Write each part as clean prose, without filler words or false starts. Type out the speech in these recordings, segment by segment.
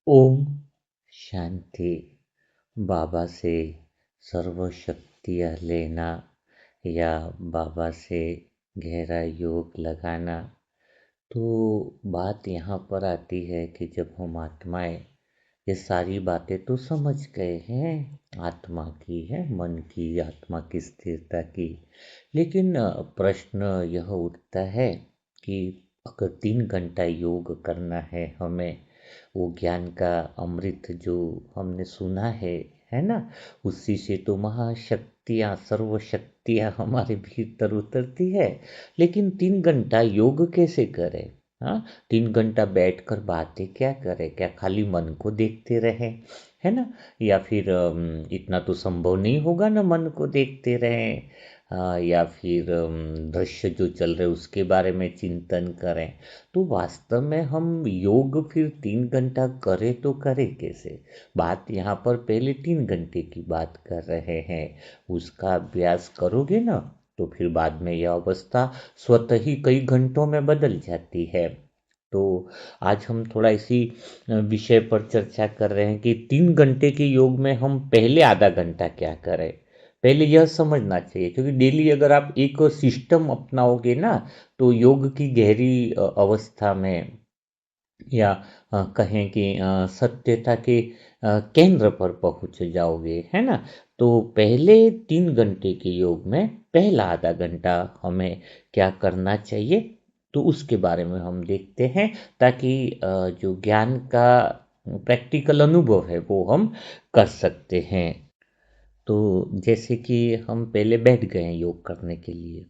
ओम शांति। बाबा से सर्व शक्तियाँ लेना या बाबा से गहरा योग लगाना। तो बात यहाँ पर आती है कि जब हम आत्माएं ये सारी बातें तो समझ गए हैं, आत्मा की है, मन की, आत्मा की स्थिरता की। लेकिन प्रश्न यह उठता है कि अगर 3 घंटा योग करना है हमें, वो ज्ञान का अमृत जो हमने सुना है ना, उसी से तो महाशक्तियाँ सर्व शक्तियाँ हमारे भीतर उतरती है। लेकिन 3 घंटा योग कैसे करें? हाँ, 3 घंटा बैठकर बातें क्या करें? क्या खाली मन को देखते रहें, है ना? या फिर इतना तो संभव नहीं होगा ना, मन को देखते रहें। या फिर दृश्य जो चल रहे उसके बारे में चिंतन करें। तो वास्तव में हम योग फिर 3 घंटा करें तो करें कैसे? बात यहाँ पर पहले 3 घंटे की बात कर रहे हैं। उसका अभ्यास करोगे ना, तो फिर बाद में यह अवस्था स्वतः ही कई घंटों में बदल जाती है। तो आज हम थोड़ा इसी विषय पर चर्चा कर रहे हैं कि 3 घंटे के योग में हम पहले आधा घंटा क्या करें। पहले यह समझना चाहिए, क्योंकि डेली अगर आप एक सिस्टम अपनाओगे ना, तो योग की गहरी अवस्था में या कहें कि सत्यता के केंद्र पर पहुंच जाओगे, है ना? तो पहले 3 घंटे के योग में पहला आधा घंटा हमें क्या करना चाहिए, तो उसके बारे में हम देखते हैं, ताकि जो ज्ञान का प्रैक्टिकल अनुभव है वो हम कर सकते हैं। तो जैसे कि हम पहले बैठ गए हैं योग करने के लिए,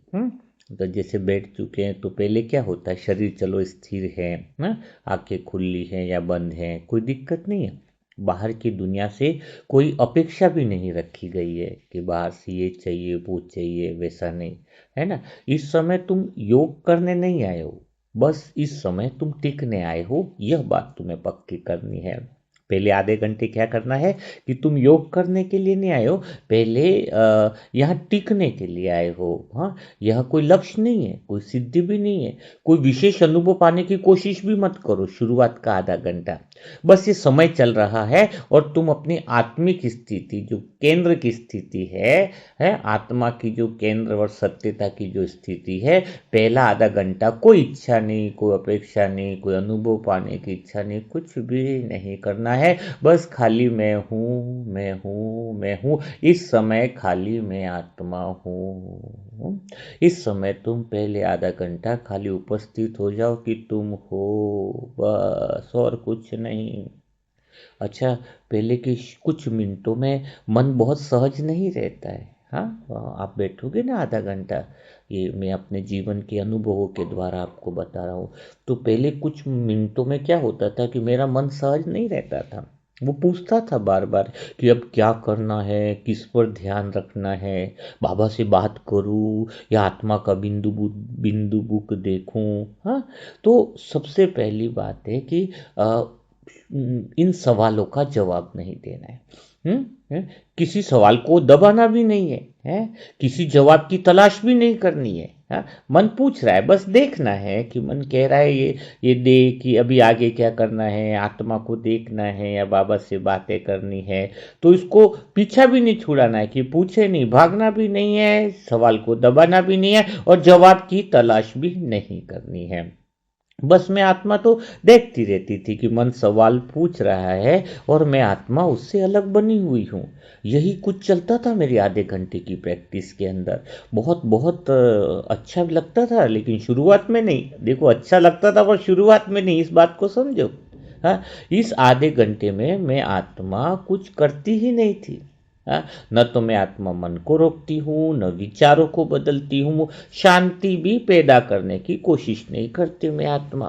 तो जैसे बैठ चुके हैं तो पहले क्या होता है, शरीर चलो स्थिर है ना, आंखें खुली हैं या बंद हैं, कोई दिक्कत नहीं है। बाहर की दुनिया से कोई अपेक्षा भी नहीं रखी गई है कि बाहर से ये चाहिए वो चाहिए, वैसा नहीं, है ना? इस समय तुम योग करने नहीं आए हो, बस इस समय तुम टिकने आए हो, यह बात तुम्हें पक्की करनी है। पहले आधे घंटे क्या करना है कि तुम योग करने के लिए नहीं आए हो, पहले यहाँ टिकने के लिए आए हो। हाँ, यह कोई लक्ष्य नहीं है, कोई सिद्धि भी नहीं है, कोई विशेष अनुभव पाने की कोशिश भी मत करो। शुरुआत का आधा घंटा बस ये समय चल रहा है और तुम अपनी आत्मिक स्थिति जो केंद्र की स्थिति है आत्मा की जो केंद्र और सत्यता की जो स्थिति है, पहला आधा घंटा कोई इच्छा नहीं, कोई अपेक्षा नहीं, कोई अनुभव पाने की इच्छा नहीं, कुछ भी नहीं करना है। बस खाली मैं हूँ, मैं हूँ, मैं हूँ। इस समय खाली मैं आत्मा हूँ। इस समय तुम पहले आधा घंटा खाली उपस्थित हो जाओ कि तुम हो, बस और कुछ नहीं। अच्छा, पहले के कुछ मिनटों में मन बहुत सहज नहीं रहता है। हाँ, आप बैठोगे ना आधा घंटा, ये मैं अपने जीवन के अनुभवों के द्वारा आपको बता रहा हूँ। तो पहले कुछ मिनटों में क्या होता था कि मेरा मन सहज नहीं रहता था। वो पूछता था बार बार कि अब क्या करना है, किस पर ध्यान रखना है, बाबा से बात करूं या आत्मा का बिंदु बुक देखूं। हाँ, तो सबसे पहली बात है कि इन सवालों का जवाब नहीं देना है। हैं? किसी सवाल को दबाना भी नहीं है, हैं? किसी जवाब की तलाश भी नहीं करनी है। हाँ? मन पूछ रहा है, बस देखना है कि मन कह रहा है ये दे कि अभी आगे क्या करना है, आत्मा को देखना है या बाबा से बातें करनी है। तो इसको पीछा भी नहीं छुड़ाना है कि पूछे नहीं, भागना भी नहीं है, सवाल को दबाना भी नहीं है और जवाब की तलाश भी नहीं करनी है। बस मैं आत्मा तो देखती रहती थी कि मन सवाल पूछ रहा है और मैं आत्मा उससे अलग बनी हुई हूँ। यही कुछ चलता था मेरी आधे घंटे की प्रैक्टिस के अंदर। बहुत बहुत अच्छा भी लगता था, लेकिन शुरुआत में नहीं। देखो, अच्छा लगता था पर शुरुआत में नहीं, इस बात को समझो। हाँ, इस आधे घंटे में मैं आत्मा कुछ करती ही नहीं थी। हाँ, न तो मैं आत्मा मन को रोकती हूँ, न विचारों को बदलती हूँ, शांति भी पैदा करने की कोशिश नहीं करती मैं आत्मा।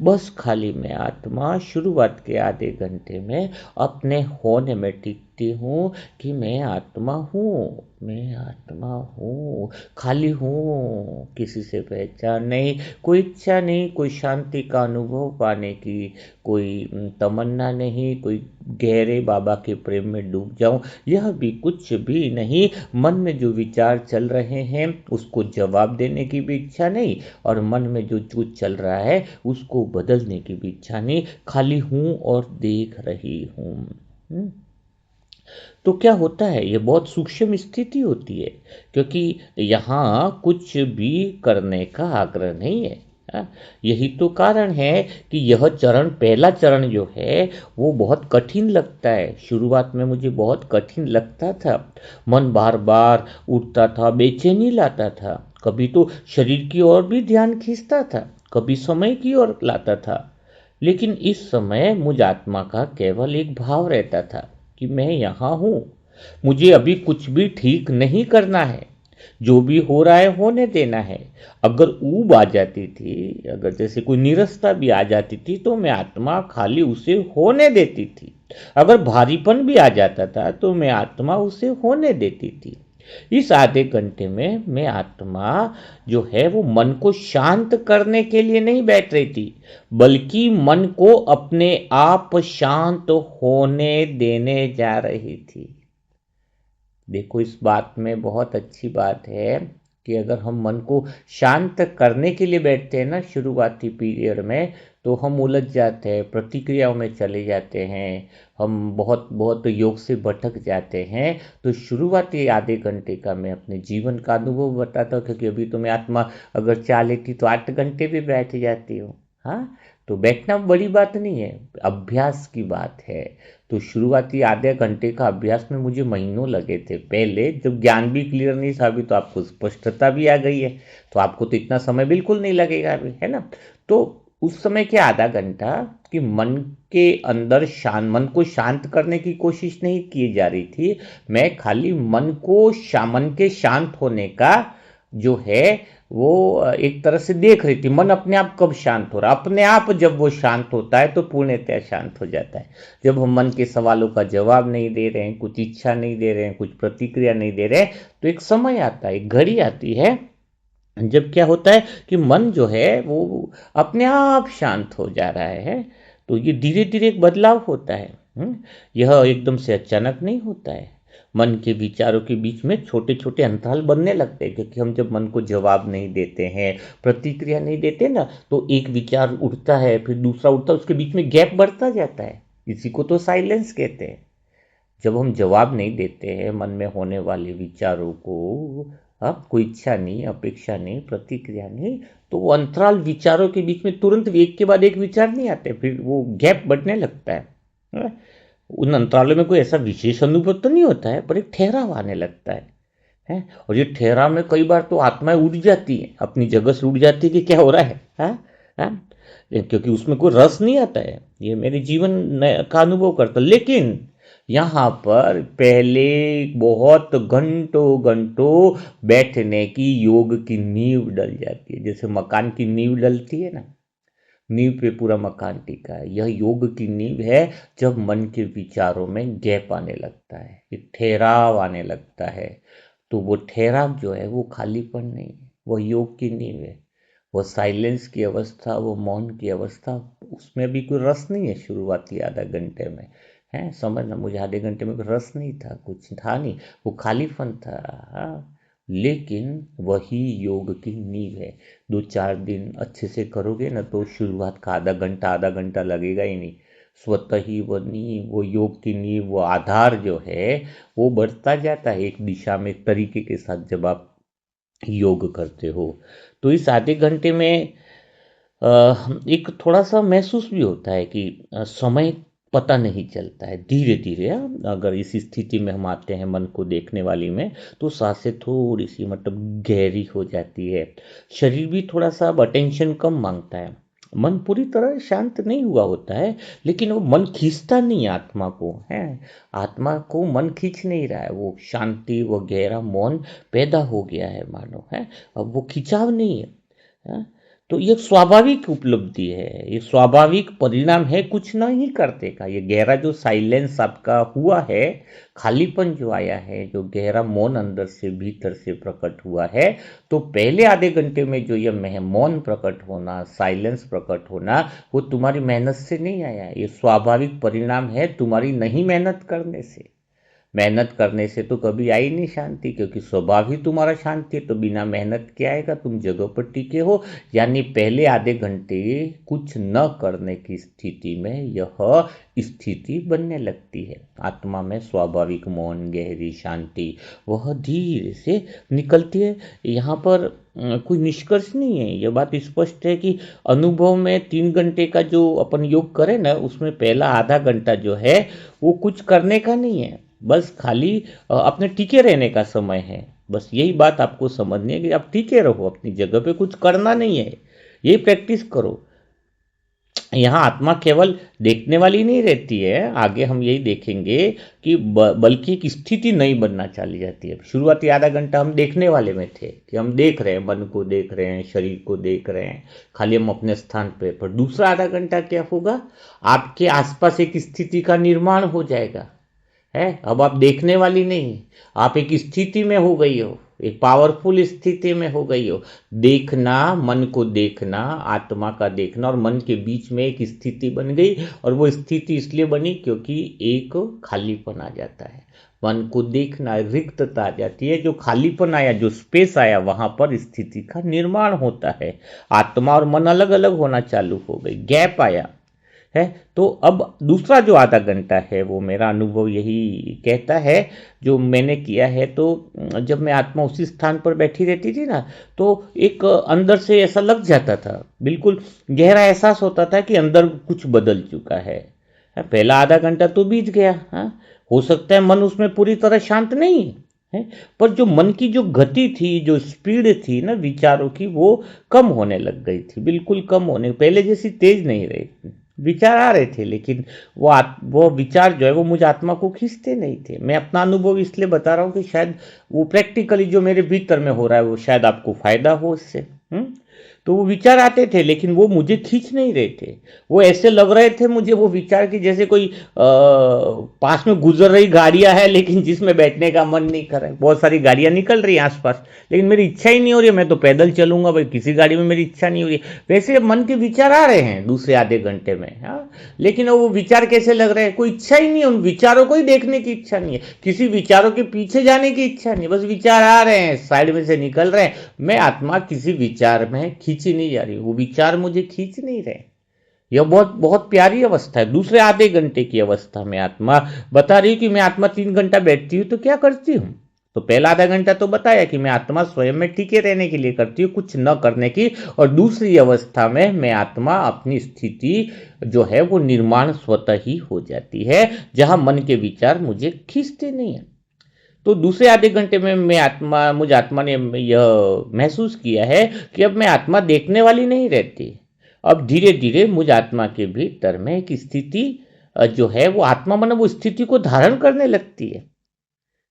बस खाली मैं आत्मा शुरुआत के आधे घंटे में अपने होने में टिक देखती हूँ कि मैं आत्मा हूँ, मैं आत्मा हूँ, खाली हूँ, किसी से पहचान नहीं, कोई इच्छा नहीं, कोई शांति का अनुभव पाने की कोई तमन्ना नहीं, कोई गहरे बाबा के प्रेम में डूब जाऊं, यह भी कुछ भी नहीं। मन में जो विचार चल रहे हैं उसको जवाब देने की भी इच्छा नहीं, और मन में जो कुछ चल रहा है उसको बदलने की भी इच्छा नहीं, खाली हूं और देख रही हूं। तो क्या होता है, ये बहुत सूक्ष्म स्थिति होती है, क्योंकि यहाँ कुछ भी करने का आग्रह नहीं है। हाँ, यही तो कारण है कि यह चरण, पहला चरण जो है वो बहुत कठिन लगता है। शुरुआत में मुझे बहुत कठिन लगता था, मन बार बार उठता था, बेचैनी लाता था, कभी तो शरीर की ओर भी ध्यान खींचता था, कभी समय की ओर लाता था। लेकिन इस समय मुझ आत्मा का केवल एक भाव रहता था कि मैं यहाँ हूँ, मुझे अभी कुछ भी ठीक नहीं करना है, जो भी हो रहा है होने देना है। अगर ऊब आ जाती थी, अगर जैसे कोई नीरसता भी आ जाती थी, तो मैं आत्मा खाली उसे होने देती थी। अगर भारीपन भी आ जाता था तो मैं आत्मा उसे होने देती थी। इस आधे घंटे में मैं आत्मा जो है वो मन को शांत करने के लिए नहीं बैठ रही थी, बल्कि मन को अपने आप शांत होने देने जा रही थी। देखो, इस बात में बहुत अच्छी बात है कि अगर हम मन को शांत करने के लिए बैठते हैं ना शुरुआती पीरियड में, तो हम उलझ जाते हैं, प्रतिक्रियाओं में चले जाते हैं, हम बहुत बहुत योग से भटक जाते हैं। तो शुरुआती आधे घंटे का मैं अपने जीवन का अनुभव बताता हूँ, क्योंकि अभी तो मैं आत्मा अगर चाह लेती तो 8 घंटे भी बैठ जाती हूँ। हाँ, तो बैठना बड़ी बात नहीं है, अभ्यास की बात है। तो शुरुआती आधे घंटे का अभ्यास में मुझे महीनों लगे थे। पहले जब ज्ञान भी क्लियर नहीं था, अभी तो आपको स्पष्टता भी आ गई है, तो आपको तो इतना समय बिल्कुल नहीं लगेगा अभी, है ना। तो उस समय के आधा घंटा कि मन के अंदर शांत, मन को शांत करने की कोशिश नहीं की जा रही थी, मैं खाली मन के शांत होने का जो है वो एक तरह से देख रही थी। मन अपने आप कब शांत हो रहा, अपने आप जब वो शांत होता है तो पूर्णतः शांत हो जाता है। जब हम मन के सवालों का जवाब नहीं दे रहे हैं, कुछ इच्छा नहीं दे रहे हैं, कुछ प्रतिक्रिया नहीं दे रहे हैं, तो एक समय आता है, एक घड़ी आती है, जब क्या होता है कि मन जो है वो अपने आप शांत हो जा रहा है। तो ये धीरे धीरे एक बदलाव होता है। यह एकदम से अचानक नहीं होता है। मन के विचारों के बीच में छोटे छोटे अंतराल बनने लगते हैं, क्योंकि हम जब मन को जवाब नहीं देते हैं, प्रतिक्रिया नहीं देते ना, तो एक विचार उठता है, फिर दूसरा उठता है, उसके बीच में गैप बढ़ता जाता है। इसी को तो साइलेंस कहते हैं। जब हम जवाब नहीं देते हैं मन में होने वाले विचारों को, अब कोई इच्छा नहीं, अपेक्षा नहीं, प्रतिक्रिया नहीं, तो वो अंतराल विचारों के बीच में तुरंत एक के बाद एक विचार नहीं आते, फिर वो गैप बढ़ने लगता है। हाँ? उन अंतरालों में कोई ऐसा विशेष अनुभव तो नहीं होता है, पर एक ठहराव आने लगता है। और ये ठहराव में कई बार तो आत्माएं उड़ जाती हैं, अपनी जगह से उड़ जाती है कि क्या हो रहा है। हाँ? हाँ? क्योंकि उसमें कोई रस नहीं आता है। ये मेरे जीवन का अनुभव करता, लेकिन यहाँ पर पहले बहुत घंटों घंटों बैठने की योग की नींव डल जाती है, जैसे मकान की नींव डलती है ना, नींव पे पूरा मकान टिका है। यह योग की नींव है। जब मन के विचारों में गैप आने लगता है, एक ठहराव आने लगता है, तो वो ठहराव जो है वो खालीपन नहीं है, वो योग की नींव है। वो साइलेंस की अवस्था, वो मौन की अवस्था, उसमें भी कोई रस नहीं है शुरुआती आधा घंटे में। है, समझना, मुझे आधे घंटे में कोई रस नहीं था, कुछ था नहीं, वो खालीपन था। हाँ, लेकिन वही योग की नींव है। 2-4 दिन अच्छे से करोगे ना, तो शुरुआत का आधा घंटा लगेगा ही नहीं। स्वतः ही वो नींव, वो योग की नींव, वो आधार जो है वो बढ़ता जाता है एक दिशा में, एक तरीके के साथ जब आप योग करते हो। तो इस आधे घंटे में एक थोड़ा सा महसूस भी होता है कि समय पता नहीं चलता है, धीरे धीरे। अगर इस स्थिति में हम आते हैं मन को देखने वाली में, तो सांसें थोड़ी सी मतलब गहरी हो जाती है, शरीर भी थोड़ा सा अब अटेंशन कम मांगता है। मन पूरी तरह शांत नहीं हुआ होता है, लेकिन वो मन खींचता नहीं है आत्मा को, है, आत्मा को मन खींच नहीं रहा है, वो शांति, वो गहरा मौन पैदा हो गया है मानो, है, अब वो खिंचाव नहीं है। हाँ? तो ये स्वाभाविक उपलब्धि है, ये स्वाभाविक परिणाम है कुछ नहीं करते का। ये गहरा जो साइलेंस आपका हुआ है, खालीपन जो आया है, जो गहरा मौन अंदर से भीतर से प्रकट हुआ है, तो पहले आधे घंटे में जो ये मौन प्रकट होना, साइलेंस प्रकट होना, वो तुम्हारी मेहनत से नहीं आया, ये स्वाभाविक परिणाम है तुम्हारी नहीं मेहनत करने से। मेहनत करने से तो कभी आई नहीं शांति, क्योंकि स्वभाव ही तुम्हारा शांति है, तो बिना मेहनत के आएगा, तुम जगह पर टिके हो। यानी पहले आधे घंटे कुछ न करने की स्थिति में यह स्थिति बनने लगती है। आत्मा में स्वाभाविक मौन, गहरी शांति वह धीरे से निकलती है। यहाँ पर कोई निष्कर्ष नहीं है, यह बात स्पष्ट है कि अनुभव में 3 घंटे का जो अपन योग करें ना, उसमें पहला आधा घंटा जो है वो कुछ करने का नहीं है, बस खाली अपने टिके रहने का समय है। बस यही बात आपको समझनी है कि आप टिके रहो अपनी जगह पे, कुछ करना नहीं है, यही प्रैक्टिस करो। यहाँ आत्मा केवल देखने वाली नहीं रहती है, आगे हम यही देखेंगे कि बल्कि एक स्थिति नहीं बनना चली जाती है। शुरुआती आधा घंटा हम देखने वाले में थे कि हम देख रहे हैं, मन को देख रहे हैं, शरीर को देख रहे हैं, खाली हम अपने स्थान पे। पर दूसरा आधा घंटा क्या होगा, आपके आसपास एक स्थिति का निर्माण हो जाएगा है। अब आप देखने वाली नहीं, आप एक स्थिति में हो गई हो, एक पावरफुल स्थिति में हो गई हो। देखना, मन को देखना, आत्मा का देखना और मन के बीच में एक स्थिति बन गई, और वो स्थिति इसलिए बनी क्योंकि एक खालीपन आ जाता है। मन को देखना, रिक्तता आ जाती है, जो खालीपन आया, जो स्पेस आया, वहां पर स्थिति का निर्माण होता है। आत्मा और मन अलग अलग होना चालू हो गई, गैप आया है। तो अब दूसरा जो आधा घंटा है, वो मेरा अनुभव यही कहता है, जो मैंने किया है। तो जब मैं आत्मा उसी स्थान पर बैठी रहती थी ना, तो एक अंदर से ऐसा लग जाता था, बिल्कुल गहरा एहसास होता था कि अंदर कुछ बदल चुका है। पहला आधा घंटा तो बीत गया, हाँ, हो सकता है मन उसमें पूरी तरह शांत नहीं है, पर जो मन की जो गति थी, जो स्पीड थी ना विचारों की, वो कम होने लग गई थी, बिल्कुल कम होने, पहले जैसी तेज नहीं रही। विचार आ रहे थे, लेकिन वो विचार जो है वो मुझ आत्मा को खींचते नहीं थे। मैं अपना अनुभव इसलिए बता रहा हूँ कि शायद वो प्रैक्टिकली जो मेरे भीतर में हो रहा है वो शायद आपको फायदा हो उससे। तो वो विचार आते थे, लेकिन वो मुझे खींच नहीं रहे थे। वो ऐसे लग रहे थे मुझे वो विचार की जैसे कोई पास में गुजर रही गाड़ियां है, लेकिन जिसमें बैठने का मन नहीं कर रहा है। बहुत सारी गाड़ियां निकल रही हैं आसपास, लेकिन मेरी इच्छा ही नहीं हो रही है, मैं तो पैदल चलूंगा भाई, किसी गाड़ी में मेरी इच्छा नहीं हो रही। वैसे मन के विचार आ रहे हैं दूसरे आधे घंटे में, हाँ, लेकिन वो विचार कैसे लग रहे हैं, कोई इच्छा ही नहीं है, उन विचारों को ही देखने की इच्छा नहीं है, किसी विचारों के पीछे जाने की इच्छा नहीं है, बस विचार आ रहे हैं, साइड में से निकल रहे हैं। मैं आत्मा किसी विचार में खींची नहीं जा रही, वो विचार मुझे खींच नहीं रहे। यह बहुत बहुत प्यारी अवस्था है। दूसरे आधे घंटे की अवस्था में आत्मा बता रही कि मैं आत्मा 3 घंटा बैठती हूँ तो क्या करती हूँ। तो पहला आधा घंटा तो बताया कि मैं आत्मा स्वयं में टिके रहने के लिए करती हूँ, कुछ न करने की। और दूसरी अवस्था में मैं आत्मा अपनी स्थिति जो है वो निर्माण स्वतः ही हो जाती है, जहां मन के विचार मुझे खींचते नहीं है। तो दूसरे आधे घंटे में मुझ आत्मा ने यह महसूस किया है कि अब मैं आत्मा देखने वाली नहीं रहती। अब धीरे धीरे मुझ आत्मा के भीतर में एक स्थिति जो है वो आत्मा मन वो स्थिति को धारण करने लगती है।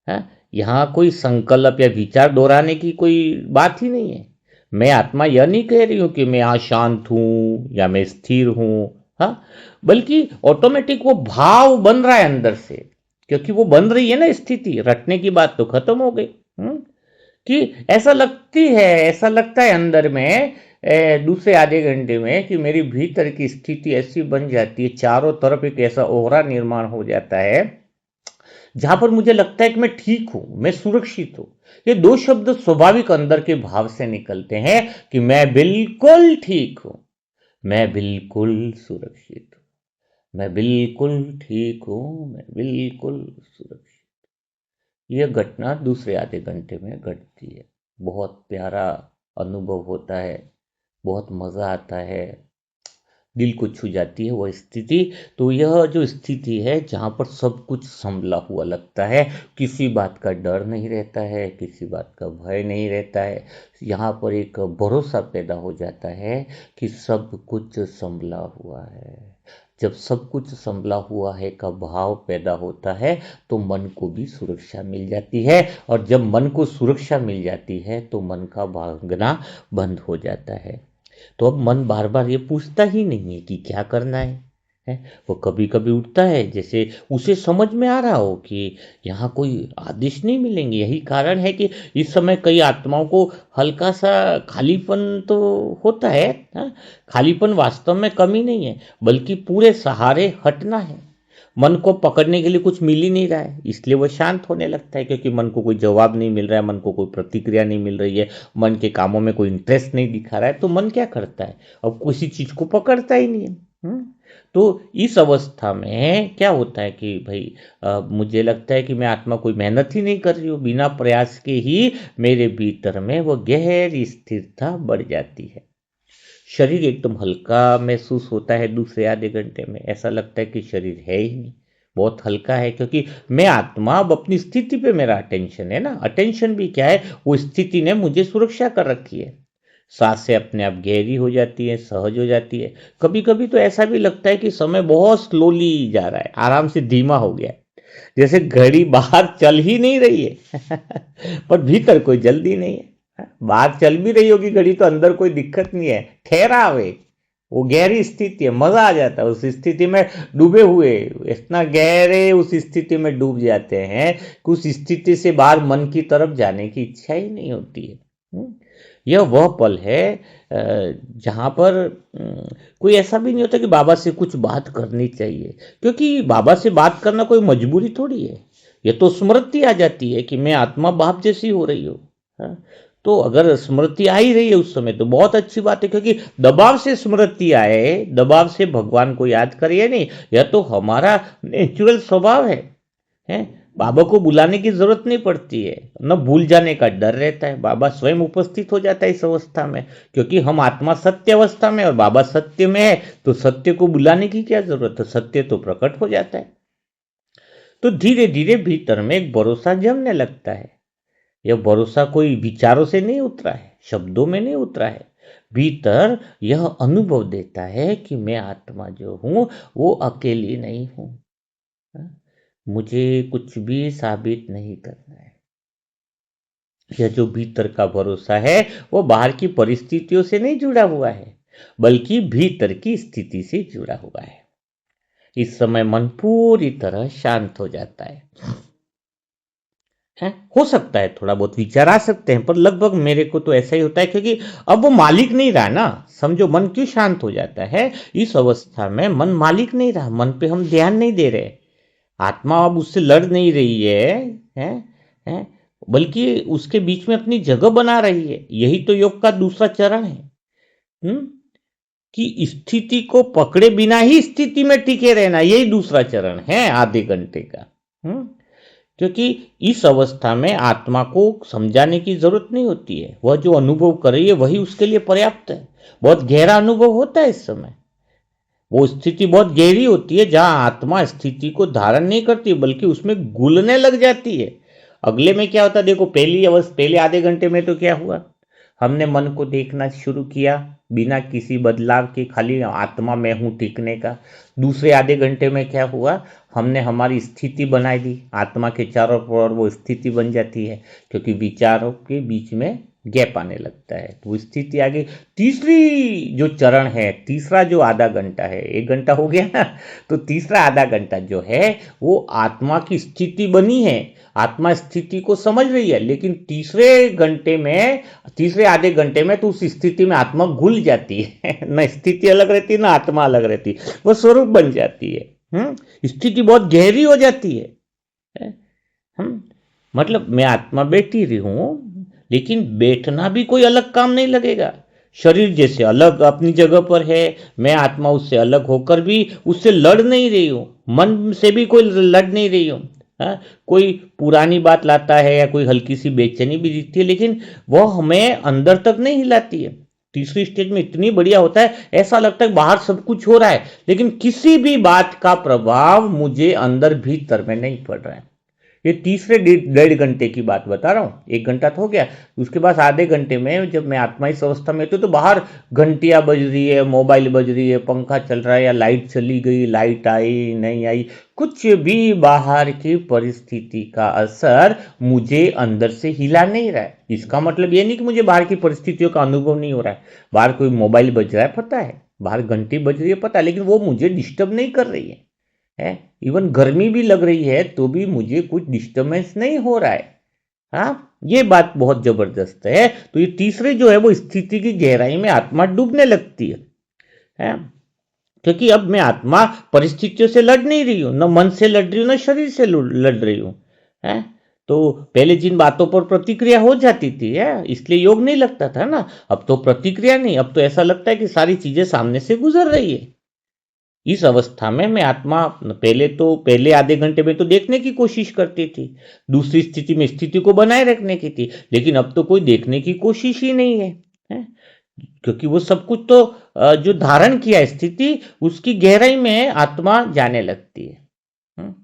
हाँ? यहाँ कोई संकल्प या विचार दोहराने की कोई बात ही नहीं है। मैं आत्मा यह नहीं कह रही हूं कि मैं अशांत हूं या मैं स्थिर हूं, हाँ, बल्कि ऑटोमेटिक वो भाव बन रहा है अंदर से, क्योंकि वो बन रही है ना स्थिति, रटने की बात तो खत्म हो गई। कि ऐसा लगती है, ऐसा लगता है अंदर में दूसरे आधे घंटे में कि मेरी भीतर की स्थिति ऐसी बन जाती है, चारों तरफ एक ऐसा ओहरा निर्माण हो जाता है जहां पर मुझे लगता है कि मैं ठीक हूं, मैं सुरक्षित हूं। ये दो शब्द स्वाभाविक अंदर के भाव से निकलते हैं कि मैं बिल्कुल ठीक हूं, मैं बिल्कुल सुरक्षित हूं, मैं बिल्कुल ठीक हूं, मैं बिल्कुल सुरक्षित। यह घटना दूसरे आधे घंटे में घटती है। बहुत प्यारा अनुभव होता है, बहुत मज़ा आता है, दिल को छू जाती है वह स्थिति। तो यह जो स्थिति है जहाँ पर सब कुछ संभला हुआ लगता है, किसी बात का डर नहीं रहता है, किसी बात का भय नहीं रहता है, यहाँ पर एक भरोसा पैदा हो जाता है कि सब कुछ संभला हुआ है। जब सब कुछ संभला हुआ है का भाव पैदा होता है तो मन को भी सुरक्षा मिल जाती है, और जब मन को सुरक्षा मिल जाती है तो मन का भागना बंद हो जाता है। तो अब मन बार बार ये पूछता ही नहीं है कि क्या करना है? वो कभी कभी उठता है जैसे उसे समझ में आ रहा हो कि यहाँ कोई आदेश नहीं मिलेंगे। यही कारण है कि इस समय कई आत्माओं को हल्का सा खालीपन तो होता है। हाँ? खालीपन वास्तव में कमी नहीं है, बल्कि पूरे सहारे हटना है। मन को पकड़ने के लिए कुछ मिल ही नहीं रहा है, इसलिए वो शांत होने लगता है, क्योंकि मन को कोई जवाब नहीं मिल रहा है, मन को कोई प्रतिक्रिया नहीं मिल रही है, मन के कामों में कोई इंटरेस्ट नहीं दिखा रहा है। तो मन क्या करता है? अब किसी चीज को पकड़ता ही नहीं है। तो इस अवस्था में क्या होता है कि भाई मुझे लगता है कि मैं आत्मा कोई मेहनत ही नहीं कर रही हूँ, बिना प्रयास के ही मेरे भीतर में वो गहरी स्थिरता बढ़ जाती है। शरीर एकदम हल्का महसूस होता है। दूसरे आधे घंटे में ऐसा लगता है कि शरीर है ही नहीं, बहुत हल्का है, क्योंकि मैं आत्मा अब अपनी स्थिति पे मेरा अटेंशन है ना। अटेंशन भी क्या है, वो स्थिति ने मुझे सुरक्षा कर रखी है। सांसें अपने आप गहरी हो जाती है, सहज हो जाती है। कभी कभी तो ऐसा भी लगता है कि समय बहुत स्लोली जा रहा है, आराम से धीमा हो गया है, जैसे घड़ी बाहर चल ही नहीं रही है पर भीतर कोई जल्दी नहीं है। बाहर चल भी रही होगी घड़ी तो अंदर कोई दिक्कत नहीं है, ठहराव है। वो गहरी स्थिति है, मजा आ जाता है उस स्थिति में डूबे हुए। इतना गहरे उस स्थिति में डूब जाते हैं कि उस स्थिति से बाहर मन की तरफ जाने की इच्छा ही नहीं होती है। यह वह पल है जहाँ पर कोई ऐसा भी नहीं होता कि बाबा से कुछ बात करनी चाहिए, क्योंकि बाबा से बात करना कोई मजबूरी थोड़ी है। यह तो स्मृति आ जाती है कि मैं आत्मा बाप जैसी हो रही हूँ। हाँ? तो अगर स्मृति आ ही रही है उस समय तो बहुत अच्छी बात है, क्योंकि दबाव से स्मृति आए, दबाव से भगवान को याद करिए नहीं, यह तो हमारा नेचुरल स्वभाव है। बाबा को बुलाने की जरूरत नहीं पड़ती है, न भूल जाने का डर रहता है। बाबा स्वयं उपस्थित हो जाता है इस अवस्था में, क्योंकि हम आत्मा सत्य अवस्था में और बाबा सत्य में है, तो सत्य को बुलाने की क्या जरूरत है, सत्य तो प्रकट हो जाता है। तो धीरे धीरे भीतर में एक भरोसा जमने लगता है। यह भरोसा कोई विचारों से नहीं उतरा है, शब्दों में नहीं उतरा है। भीतर यह अनुभव देता है कि मैं आत्मा जो हूं वो अकेली नहीं हूं। मुझे कुछ भी साबित नहीं करना है। यह जो भीतर का भरोसा है वो बाहर की परिस्थितियों से नहीं जुड़ा हुआ है, बल्कि भीतर की स्थिति से जुड़ा हुआ है। इस समय मन पूरी तरह शांत हो जाता है। हो सकता है थोड़ा बहुत विचार आ सकते हैं, पर लगभग मेरे को तो ऐसा ही होता है, क्योंकि अब वो मालिक नहीं रहा ना। समझो मन क्यों शांत हो जाता है? इस अवस्था में मन मालिक नहीं रहा, मन पे हम ध्यान नहीं दे रहे। आत्मा अब उससे लड़ नहीं रही है, है? बल्कि उसके बीच में अपनी जगह बना रही है। यही तो योग का दूसरा चरण है। हम्म कि स्थिति को पकड़े बिना ही स्थिति में टिके रहना, यही दूसरा चरण है आधे घंटे का। क्योंकि इस अवस्था में आत्मा को समझाने की जरूरत नहीं होती है, वह जो अनुभव कर रही है वही उसके लिए पर्याप्त है। बहुत गहरा अनुभव होता है इस समय। वो स्थिति बहुत गहरी होती है जहां आत्मा स्थिति को धारण नहीं करती, बल्कि उसमें घुलने लग जाती है। अगले में क्या होता है देखो, पहले आधे घंटे में तो क्या हुआ, हमने मन को देखना शुरू किया बिना किसी बदलाव के, खाली आत्मा में हूं टिकने का। दूसरे आधे घंटे में क्या हुआ, हमने हमारी स्थिति बनाई दी, आत्मा के चारों ओर वो स्थिति बन जाती है, क्योंकि विचारों के बीच में गैप आने लगता है, तो वो स्थिति आ गई। तीसरी जो चरण है, तीसरा जो आधा घंटा है, एक घंटा हो गया ना, तो तीसरा आधा घंटा जो है वो आत्मा की स्थिति बनी है। आत्मा स्थिति को समझ रही है, लेकिन तीसरे आधे घंटे में तो उस स्थिति में आत्मा घुल जाती है न स्थिति अलग रहती है ना आत्मा अलग रहती है, वो स्वरूप बन जाती है। स्थिति बहुत गहरी हो जाती है। मतलब मैं आत्मा बैठी रही हूं, लेकिन बैठना भी कोई अलग काम नहीं लगेगा। शरीर जैसे अलग अपनी जगह पर है, मैं आत्मा उससे अलग होकर भी उससे लड़ नहीं रही हूं, मन से भी कोई लड़ नहीं रही हूं। कोई पुरानी बात लाता है या कोई हल्की सी बेचैनी भी दिखती है, लेकिन वह हमें अंदर तक नहीं हिलाती है। तीसरी स्टेज में इतनी बढ़िया होता है, ऐसा लगता है बाहर सब कुछ हो रहा है, लेकिन किसी भी बात का प्रभाव मुझे अंदर भीतर में नहीं पड़ रहा है। ये तीसरे 1.5 घंटे की बात बता रहा हूँ। 1 घंटा तो हो गया, उसके बाद आधे घंटे में जब मैं आत्मा इस अवस्था में तो बाहर घंटियां बज रही है, मोबाइल बज रही है, पंखा चल रहा है, या लाइट चली गई, लाइट आई नहीं आई, कुछ भी बाहर की परिस्थिति का असर मुझे अंदर से हिला नहीं रहा है। इसका मतलब ये नहीं कि मुझे बाहर की परिस्थितियों का अनुभव नहीं हो रहा है। बाहर कोई मोबाइल बज रहा है पता है, बाहर घंटी बज रही है पता है, लेकिन वो मुझे डिस्टर्ब नहीं कर रही है। इवन गर्मी भी लग रही है तो भी मुझे कुछ डिस्टर्बेंस नहीं हो रहा है। हाँ, ये बात बहुत जबरदस्त है। तो ये तीसरे जो है वो स्थिति की गहराई में आत्मा डूबने लगती है? क्योंकि अब मैं आत्मा परिस्थितियों से लड़ नहीं रही हूं, न मन से लड़ रही हूं, न शरीर से लड़ रही हूं। है? तो पहले जिन बातों पर प्रतिक्रिया हो जाती थी है, इसलिए योग नहीं लगता था ना। अब तो प्रतिक्रिया नहीं, अब तो ऐसा लगता है कि सारी चीजें सामने से गुजर रही है। इस अवस्था में मैं आत्मा पहले आधे घंटे में तो देखने की कोशिश करती थी, दूसरी स्थिति में स्थिति को बनाए रखने की थी, लेकिन अब तो कोई देखने की कोशिश ही नहीं है? क्योंकि वो सब कुछ तो जो धारण किया स्थिति, उसकी गहराई में आत्मा जाने लगती है। हम्म?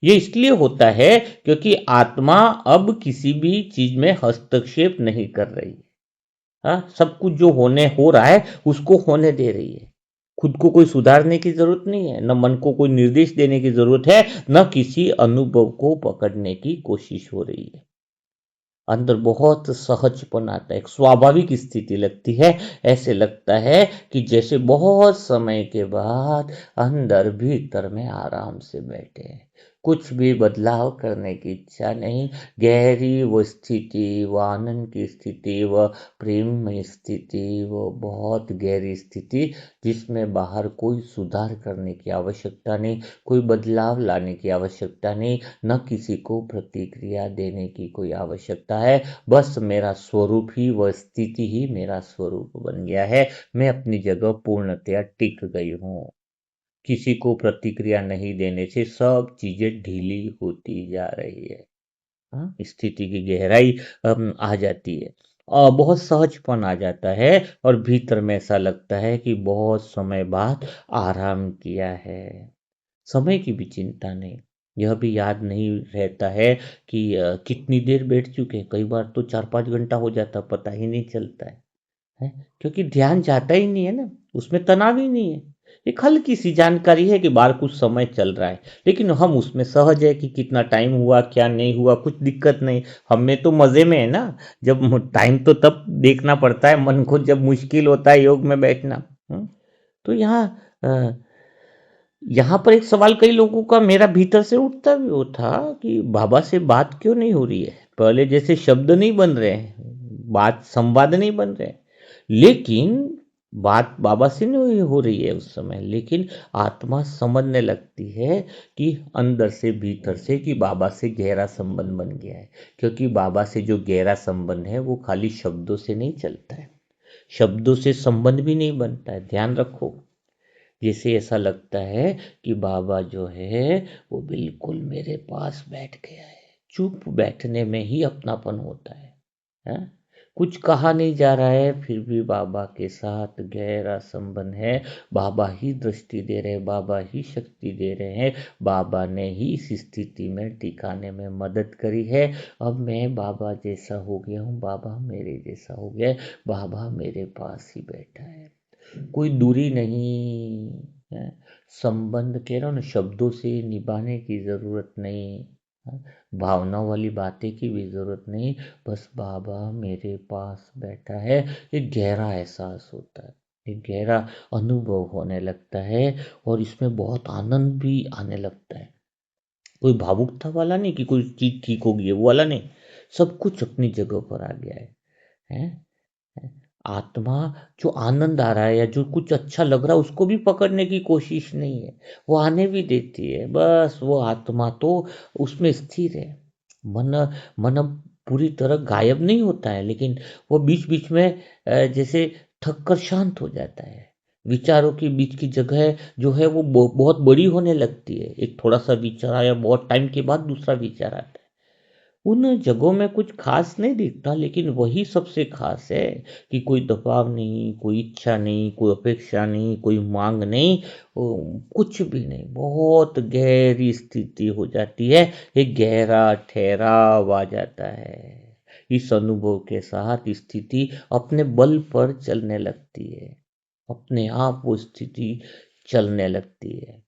ये इसलिए होता है क्योंकि आत्मा अब किसी भी चीज में हस्तक्षेप नहीं कर रही है। हाँ, सब कुछ जो होने हो रहा है उसको होने दे रही है। खुद को कोई सुधारने की जरूरत नहीं है, न मन को कोई निर्देश देने की जरूरत है, न किसी अनुभव को पकड़ने की कोशिश हो रही है। अंदर बहुत सहजपन आता है, एक स्वाभाविक स्थिति लगती है। ऐसे लगता है कि जैसे बहुत समय के बाद अंदर भीतर में आराम से बैठे हैं, कुछ भी बदलाव करने की इच्छा नहीं। गहरी वो स्थिति, वो आनंद की स्थिति, वो प्रेममय स्थिति, वो बहुत गहरी स्थिति जिसमें बाहर कोई सुधार करने की आवश्यकता नहीं, कोई बदलाव लाने की आवश्यकता नहीं, न किसी को प्रतिक्रिया देने की कोई आवश्यकता है। बस मेरा स्वरूप ही, वह स्थिति ही मेरा स्वरूप बन गया है। मैं अपनी जगह पूर्णतया टिक गई हूँ। किसी को प्रतिक्रिया नहीं देने से सब चीजें ढीली होती जा रही है। हाँ, स्थिति की गहराई आ जाती है और बहुत सहजपन आ जाता है, और भीतर में ऐसा लगता है कि बहुत समय बाद आराम किया है। समय की भी चिंता नहीं, यह भी याद नहीं रहता है कि कितनी देर बैठ चुके हैं। कई बार तो 4-5 घंटा हो जाता, पता ही नहीं चलता है? क्योंकि ध्यान जाता ही नहीं है ना, उसमें तनाव ही नहीं है। एक हल्की सी जानकारी है कि बाहर कुछ समय चल रहा है, लेकिन हम उसमें सहज है कि कितना टाइम हुआ, क्या नहीं हुआ, कुछ दिक्कत नहीं। हमें तो मजे में है ना। जब टाइम तो तब देखना पड़ता है मन को, जब मुश्किल होता है योग में बैठना। तो यहाँ पर एक सवाल कई लोगों का मेरा भीतर से उठता भी वो था कि बाबा से बात क्यों नहीं हो रही है, पहले जैसे शब्द नहीं बन रहे हैं, बात संवाद नहीं बन रहे हैं। लेकिन बात बाबा से नहीं हो रही है उस समय, लेकिन आत्मा समझने लगती है कि अंदर से भीतर से कि बाबा से गहरा संबंध बन गया है। क्योंकि बाबा से जो गहरा संबंध है वो खाली शब्दों से नहीं चलता है, शब्दों से संबंध भी नहीं बनता है, ध्यान रखो। जैसे ऐसा लगता है कि बाबा जो है वो बिल्कुल मेरे पास बैठ गया है, चुप बैठने में ही अपनापन होता है? कुछ कहा नहीं जा रहा है, फिर भी बाबा के साथ गहरा संबंध है। बाबा ही दृष्टि दे रहे हैं, बाबा ही शक्ति दे रहे हैं, बाबा ने ही इस स्थिति में टिकाने में मदद करी है। अब मैं बाबा जैसा हो गया हूँ, बाबा मेरे जैसा हो गया है, बाबा मेरे पास ही बैठा है, कोई दूरी नहीं है। संबंध कह रहा हूं ना, शब्दों से निभाने की जरूरत नहीं है, भावनाओं वाली बातें की भी जरूरत नहीं। बस बाबा मेरे पास बैठा है, एक गहरा एहसास होता है, एक गहरा अनुभव होने लगता है, और इसमें बहुत आनंद भी आने लगता है। कोई भावुकता वाला नहीं कि कोई चीज ठीक होगी वो वाला नहीं, सब कुछ अपनी जगह पर आ गया है? आत्मा, जो आनंद आ रहा है या जो कुछ अच्छा लग रहा है उसको भी पकड़ने की कोशिश नहीं है, वो आने भी देती है। बस वो आत्मा तो उसमें स्थिर है। मन मन अब पूरी तरह गायब नहीं होता है, लेकिन वो बीच बीच में जैसे थक कर शांत हो जाता है। विचारों के बीच की जगह जो है वो बहुत बड़ी होने लगती है। एक थोड़ा सा विचार आया, बहुत टाइम के बाद दूसरा विचार आता है। उन जगहों में कुछ खास नहीं दिखता, लेकिन वही सबसे खास है कि कोई दबाव नहीं, कोई इच्छा नहीं, कोई अपेक्षा नहीं, कोई मांग नहीं, कुछ भी नहीं। बहुत गहरी स्थिति हो जाती है, एक गहरा ठहराव आ जाता है। इस अनुभव के साथ स्थिति अपने बल पर चलने लगती है, अपने आप वो स्थिति चलने लगती है।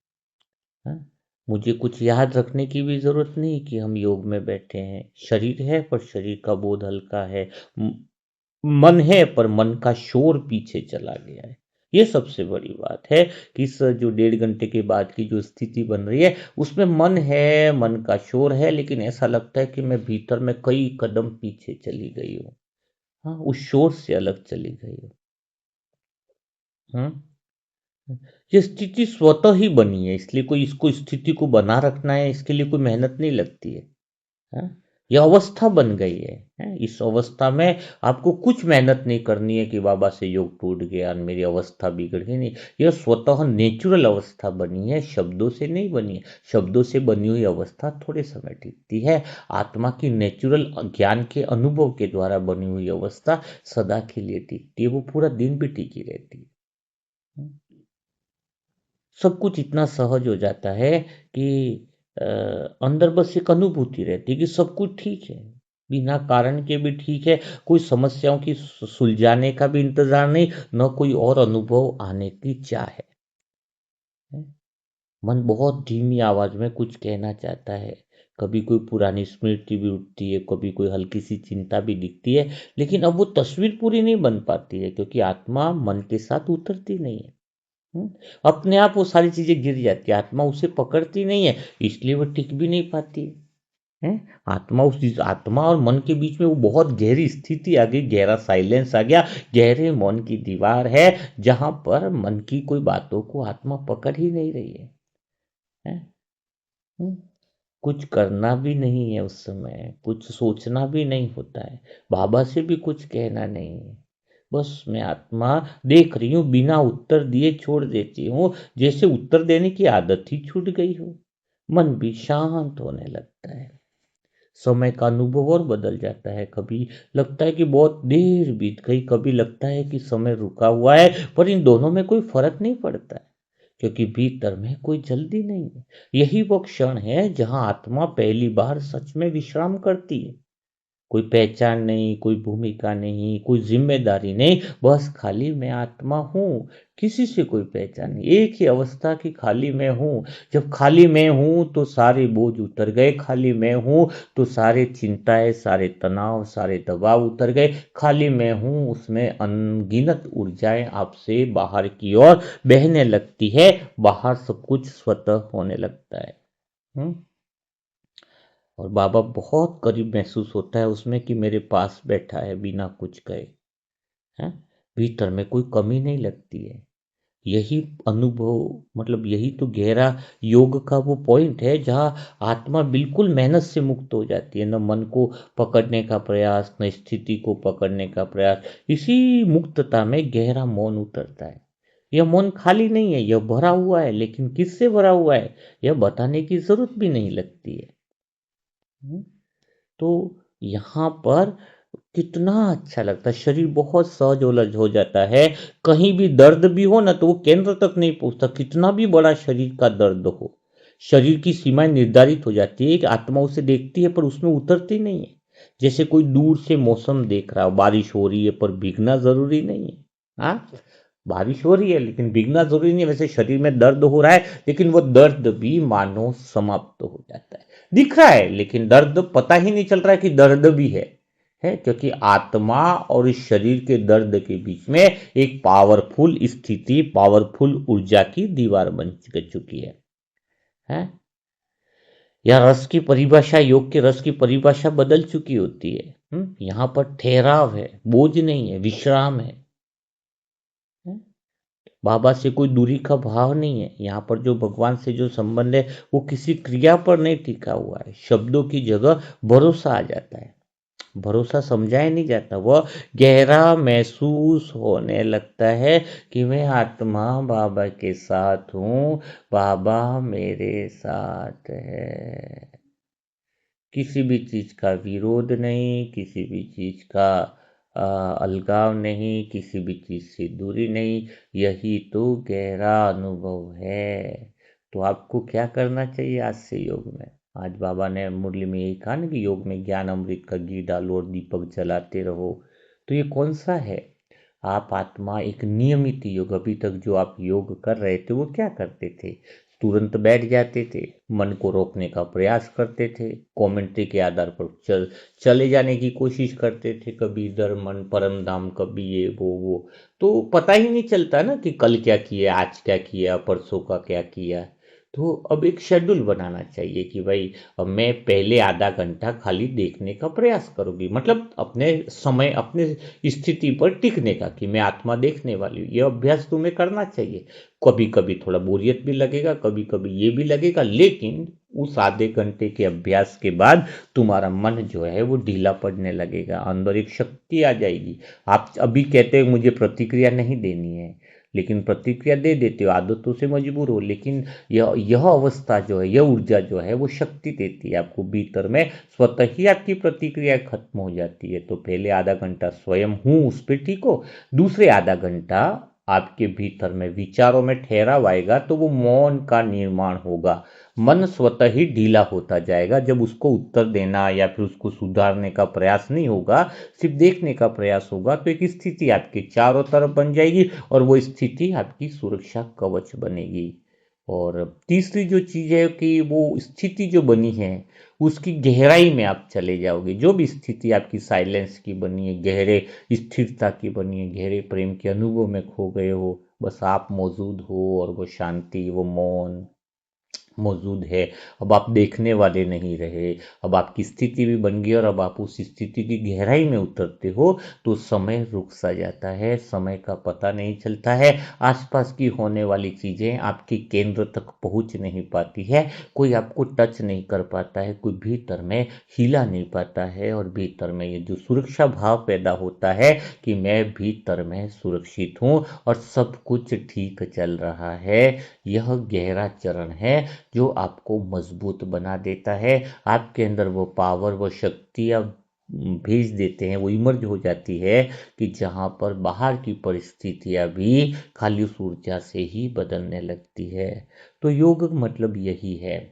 हाँ? मुझे कुछ याद रखने की भी जरूरत नहीं कि हम योग में बैठे हैं। शरीर है पर शरीर का बोध हल्का है। म- मन है पर मन का शोर पीछे चला गया है। ये सबसे बड़ी बात है कि इस जो 1.5 घंटे के बाद की जो स्थिति बन रही है, उसमें मन है, मन का शोर है, लेकिन ऐसा लगता है कि मैं भीतर में कई कदम पीछे चली गई हूँ। हाँ, उस शोर से अलग चली गई हूँ। हम्म। ये स्थिति स्वतः ही बनी है, इसलिए कोई इसको स्थिति को बना रखना है, इसके लिए कोई मेहनत नहीं लगती है। हाँ? यह अवस्था बन गई है। हैं? इस अवस्था में आपको कुछ मेहनत नहीं करनी है कि बाबा से योग टूट गया और मेरी अवस्था बिगड़ गई, नहीं। यह स्वतः नेचुरल अवस्था बनी है, शब्दों से नहीं बनी है। शब्दों से बनी हुई अवस्था थोड़े समय टिकती है। आत्मा की नेचुरल ज्ञान के अनुभव के द्वारा बनी हुई अवस्था सदा के लिए टिकती है, वो पूरा दिन भी टिकी रहती है। सब कुछ इतना सहज हो जाता है कि अ, अंदर बस एक अनुभूति रहती है कि सब कुछ ठीक है, बिना कारण के भी ठीक है। कोई समस्याओं की सुलझाने का भी इंतजार नहीं, न कोई और अनुभव आने की चाह है। मन बहुत धीमी आवाज में कुछ कहना चाहता है। कभी कोई पुरानी स्मृति भी उठती है, कभी कोई हल्की सी चिंता भी दिखती है, लेकिन अब वो तस्वीर पूरी नहीं बन पाती है, क्योंकि आत्मा मन के साथ उतरती नहीं है। हम्म, अपने आप वो सारी चीजें गिर जाती है, आत्मा उसे पकड़ती नहीं है, इसलिए वो टिक भी नहीं पाती है। आत्मा आत्मा और मन के बीच में वो बहुत गहरी स्थिति आ गई, गहरा साइलेंस आ गया, गहरे मौन की दीवार है, जहां पर मन की कोई बातों को आत्मा पकड़ ही नहीं रही है? हम्म, कुछ करना भी नहीं है उस समय, कुछ सोचना भी नहीं होता है, बाबा से भी कुछ कहना नहीं है। बस मैं आत्मा देख रही हूँ, बिना उत्तर दिए छोड़ देती हूँ, जैसे उत्तर देने की आदत ही छूट गई हो। मन भी शांत होने लगता है। समय का अनुभव और बदल जाता है। कभी लगता है कि बहुत देर बीत गई, कभी लगता है कि समय रुका हुआ है, पर इन दोनों में कोई फर्क नहीं पड़ता है, क्योंकि भीतर में कोई जल्दी नहीं है। यही वो क्षण है जहां आत्मा पहली बार सच में विश्राम करती है। कोई पहचान नहीं, कोई भूमिका नहीं, कोई जिम्मेदारी नहीं, बस खाली मैं आत्मा हूँ, किसी से कोई पहचान नहीं, एक ही अवस्था की खाली मैं हूँ। जब खाली मैं हूँ तो सारे बोझ उतर गए, खाली मैं हूँ तो सारे चिंताएं, सारे तनाव, सारे दबाव उतर गए। खाली मैं हूँ, उसमें अनगिनत ऊर्जाएं आपसे बाहर की ओर बहने लगती है, बाहर सब कुछ स्वतः होने लगता है। हम्म। और बाबा बहुत करीब महसूस होता है उसमें कि मेरे पास बैठा है बिना कुछ कहे। हैं? भीतर में कोई कमी नहीं लगती है। यही अनुभव, मतलब यही तो गहरा योग का वो पॉइंट है जहाँ आत्मा बिल्कुल मेहनत से मुक्त हो जाती है, न मन को पकड़ने का प्रयास, न स्थिति को पकड़ने का प्रयास। इसी मुक्तता में गहरा मौन उतरता है। यह मौन खाली नहीं है, यह भरा हुआ है, लेकिन किससे भरा हुआ है यह बताने की जरूरत भी नहीं लगती है। हम्म। तो यहाँ पर कितना अच्छा लगता है, शरीर बहुत सहज ओलज हो जाता है। कहीं भी दर्द भी हो ना तो वो केंद्र तक नहीं पहुंचता, कितना भी बड़ा शरीर का दर्द हो। शरीर की सीमाएं निर्धारित हो जाती है कि आत्मा उसे देखती है पर उसमें उतरती नहीं है। जैसे कोई दूर से मौसम देख रहा हो, बारिश हो रही है पर भीगना जरूरी नहीं है। हाँ, बारिश हो रही है लेकिन भीगना जरूरी नहीं है। वैसे शरीर में दर्द हो रहा है, लेकिन वो दर्द भी मानो समाप्त हो जाता है। दिख रहा है लेकिन दर्द पता ही नहीं चल रहा है कि दर्द भी है, क्योंकि आत्मा और इस शरीर के दर्द के बीच में एक पावरफुल स्थिति, पावरफुल ऊर्जा की दीवार बन चुकी है? या रस की परिभाषा, योग के रस की परिभाषा बदल चुकी होती है। यहाँ पर ठहराव है, बोझ नहीं है, विश्राम है। बाबा से कोई दूरी का भाव नहीं है। यहाँ पर जो भगवान से जो संबंध है वो किसी क्रिया पर नहीं टिका हुआ है। शब्दों की जगह भरोसा आ जाता है। भरोसा समझाया नहीं जाता, वह गहरा महसूस होने लगता है कि मैं आत्मा बाबा के साथ हूँ, बाबा मेरे साथ है। किसी भी चीज़ का विरोध नहीं, किसी भी चीज़ का अलगाव नहीं, किसी भी चीज़ से दूरी नहीं, यही तो गहरा अनुभव है। तो आपको क्या करना चाहिए आज से योग में? आज बाबा ने मुरली में यही कहा ना कि योग में ज्ञान अमृत का घी डालो और दीपक जलाते रहो। तो ये कौन सा है? आप आत्मा एक नियमित योग, अभी तक जो आप योग कर रहे थे वो क्या करते थे? तुरंत बैठ जाते थे, मन को रोकने का प्रयास करते थे, कमेंट्री के आधार पर चले जाने की कोशिश करते थे, कभी इधर मन परम धाम, कभी ये वो। तो पता ही नहीं चलता ना कि कल क्या किया, आज क्या किया, परसों का क्या किया। तो अब एक शेड्यूल बनाना चाहिए कि भाई अब मैं पहले आधा घंटा खाली देखने का प्रयास करूंगी, मतलब अपने समय, अपने स्थिति पर टिकने का, कि मैं आत्मा देखने वाली हूँ। ये अभ्यास तुम्हें करना चाहिए। कभी कभी थोड़ा बोरियत भी लगेगा, कभी कभी ये भी लगेगा, लेकिन उस आधे घंटे के अभ्यास के बाद तुम्हारा मन जो है वो ढीला पड़ने लगेगा, अंदर एक शक्ति आ जाएगी। आप अभी कहते हैं मुझे प्रतिक्रिया नहीं देनी है, लेकिन प्रतिक्रिया दे देते हो, आदतों से मजबूर हो, लेकिन यह अवस्था जो है, यह ऊर्जा जो है वो शक्ति देती है आपको भीतर में, स्वतः ही आपकी प्रतिक्रिया खत्म हो जाती है। तो पहले आधा घंटा स्वयं हूँ उस पर ठीक हो, दूसरे आधा घंटा आपके भीतर में विचारों में ठहराव आएगा तो वो मौन का निर्माण होगा। मन स्वतः ही ढीला होता जाएगा जब उसको उत्तर देना या फिर उसको सुधारने का प्रयास नहीं होगा, सिर्फ देखने का प्रयास होगा। तो एक स्थिति आपके चारों तरफ बन जाएगी और वो स्थिति आपकी सुरक्षा कवच बनेगी। और तीसरी जो चीज़ है कि वो स्थिति जो बनी है उसकी गहराई में आप चले जाओगे। जो भी स्थिति आपकी साइलेंस की बनी है, गहरे स्थिरता की बनी है, गहरे प्रेम के अनुभव में खो गए हो, बस आप मौजूद हो और वो शांति, वो मौन मौजूद है। अब आप देखने वाले नहीं रहे, अब आपकी स्थिति भी बन गई और अब आप उस स्थिति की गहराई में उतरते हो तो समय रुक सा जाता है, समय का पता नहीं चलता है, आसपास की होने वाली चीज़ें आपके केंद्र तक पहुंच नहीं पाती है, कोई आपको टच नहीं कर पाता है, कोई भीतर में हिला नहीं पाता है, और भीतर में ये जो सुरक्षा भाव पैदा होता है कि मैं भीतर में सुरक्षित हूँ और सब कुछ ठीक चल रहा है, यह गहरा चरण है जो आपको मजबूत बना देता है। आपके अंदर वो पावर, वो शक्ति आप भेज देते हैं, वो इमर्ज हो जाती है कि जहाँ पर बाहर की परिस्थितियाँ भी खाली उस ऊर्जा से ही बदलने लगती है। तो योग मतलब यही है।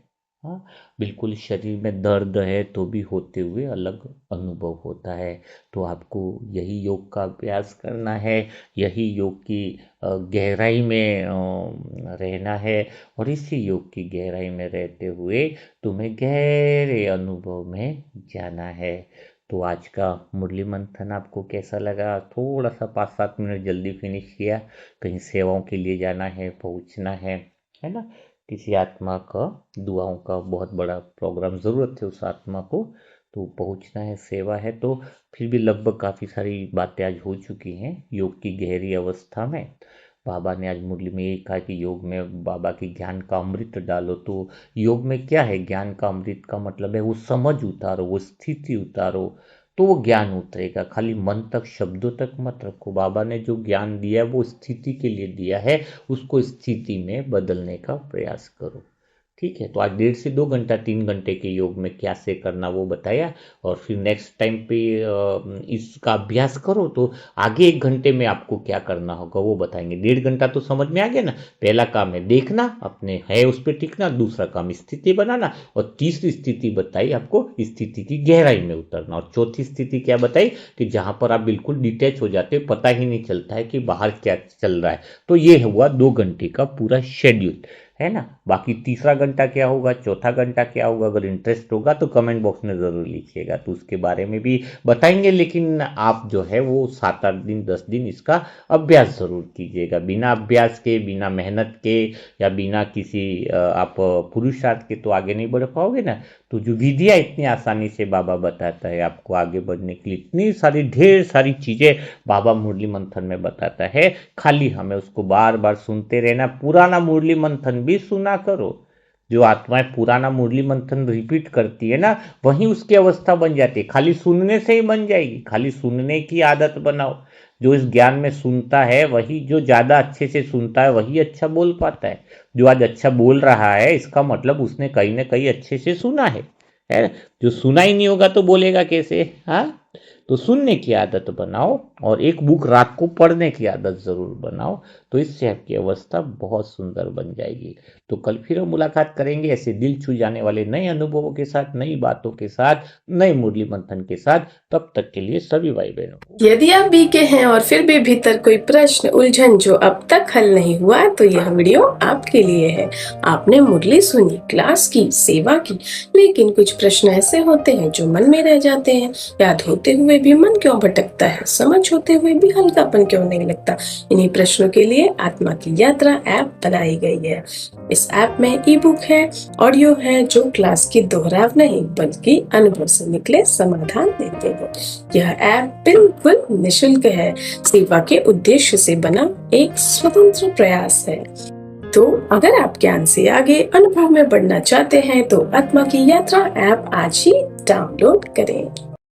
हाँ, बिल्कुल शरीर में दर्द है तो भी होते हुए अलग अनुभव होता है। तो आपको यही योग का अभ्यास करना है, यही योग की गहराई में रहना है, और इसी योग की गहराई में रहते हुए तुम्हें गहरे अनुभव में जाना है। तो आज का मुरली मंथन आपको कैसा लगा? थोड़ा सा 5-7 मिनट जल्दी फिनिश किया, कहीं सेवाओं के लिए जाना है, पहुंचना है ना? किसी आत्मा का दुआओं का बहुत बड़ा प्रोग्राम, ज़रूरत है उस आत्मा को, तो पहुंचना है, सेवा है। तो फिर भी लगभग काफ़ी सारी बातें आज हो चुकी हैं योग की गहरी अवस्था में। बाबा ने आज मुरली में यही कहा कि योग में बाबा की ज्ञान का अमृत डालो। तो योग में क्या है? ज्ञान का अमृत का मतलब है वो समझ उतारो, वो स्थिति उतारो, तो वो ज्ञान उतरेगा। खाली मन तक, शब्दों तक मत रखो। बाबा ने जो ज्ञान दिया है वो स्थिति के लिए दिया है, उसको स्थिति में बदलने का प्रयास करो। ठीक है, तो आज 1.5 से 2 घंटा 3 घंटे के योग में क्या से करना वो बताया, और फिर नेक्स्ट टाइम पे इसका अभ्यास करो तो आगे 1 घंटे में आपको क्या करना होगा वो बताएंगे। 1.5 घंटा तो समझ में आ गया ना। पहला काम है देखना, अपने है उस पर टिकना, दूसरा काम स्थिति बनाना, और तीसरी स्थिति बताई आपको स्थिति की गहराई में उतरना, और चौथी स्थिति क्या बताई कि जहां पर आप बिल्कुल डिटैच हो जाते हो, पता ही नहीं चलता है कि बाहर क्या चल रहा है। तो ये हुआ 2 घंटे का पूरा शेड्यूल, है ना? बाकी तीसरा घंटा क्या होगा, चौथा घंटा क्या होगा, अगर इंटरेस्ट होगा तो कमेंट बॉक्स में ज़रूर लिखिएगा, तो उसके बारे में भी बताएंगे। लेकिन आप जो है वो 7-8 दिन 10 दिन इसका अभ्यास ज़रूर कीजिएगा। बिना अभ्यास के, बिना मेहनत के, या बिना किसी आप पुरुषार्थ के तो आगे नहीं बढ़ पाओगे ना। तो जो विधियाँ इतनी आसानी से बाबा बताता है आपको आगे बढ़ने के लिए, इतनी सारी ढेर सारी चीज़ें बाबा मुरली मंथन में बताता है, खाली हमें उसको बार बार सुनते रहना। पुराना मुरली मंथन भी सुना करो। जो आत्माएं पुराना मुरली मंथन रिपीट करती है ना, वही उसकी अवस्था बन जाती है। खाली सुनने से ही बन जाएगी, खाली सुनने की आदत बनाओ। जो इस ज्ञान में सुनता है वही, जो ज़्यादा अच्छे से सुनता है वही अच्छा बोल पाता है। जो आज अच्छा बोल रहा है इसका मतलब उसने कहीं ना कहीं अच्छे से सुना है। है। जो सुना ही नहीं होगा तो बोलेगा कैसे? हाँ, तो सुनने की आदत बनाओ और एक बुक रात को पढ़ने की आदत जरूर बनाओ, तो इससे आपकी अवस्था बहुत सुंदर बन जाएगी। तो कल फिर हम मुलाकात करेंगे ऐसे दिल छू जाने वाले नए अनुभवों के साथ, नई बातों के साथ, नए मुरली मंथन के साथ। तब तक के लिए सभी भाई बहनों को, यदि आप बीके हैं और फिर भी भीतर कोई प्रश्न उलझन जो अब तक हल नहीं हुआ, तो यह वीडियो आपके लिए है। आपने मुरली सुनी, क्लास की, सेवा की, लेकिन कुछ प्रश्न ऐसे होते हैं जो मन में रह जाते हैं। याद होते हुए भी मन क्यों भटकता है? समझ होते हुए भी हल्कापन क्यों नहीं लगता? इन्हीं प्रश्नों के लिए आत्मा की यात्रा ऐप बनाई गई है। इस ऐप में ई बुक है, ऑडियो है, जो क्लास की दोहराव नहीं बल्कि अनुभव से निकले समाधान देते हैं। यह ऐप बिल्कुल निशुल्क है, सेवा के उद्देश्य से बना एक स्वतंत्र प्रयास है। तो अगर आप ज्ञान से आगे अनुभव में बढ़ना चाहते हैं तो आत्मा की यात्रा ऐप आज ही डाउनलोड करें।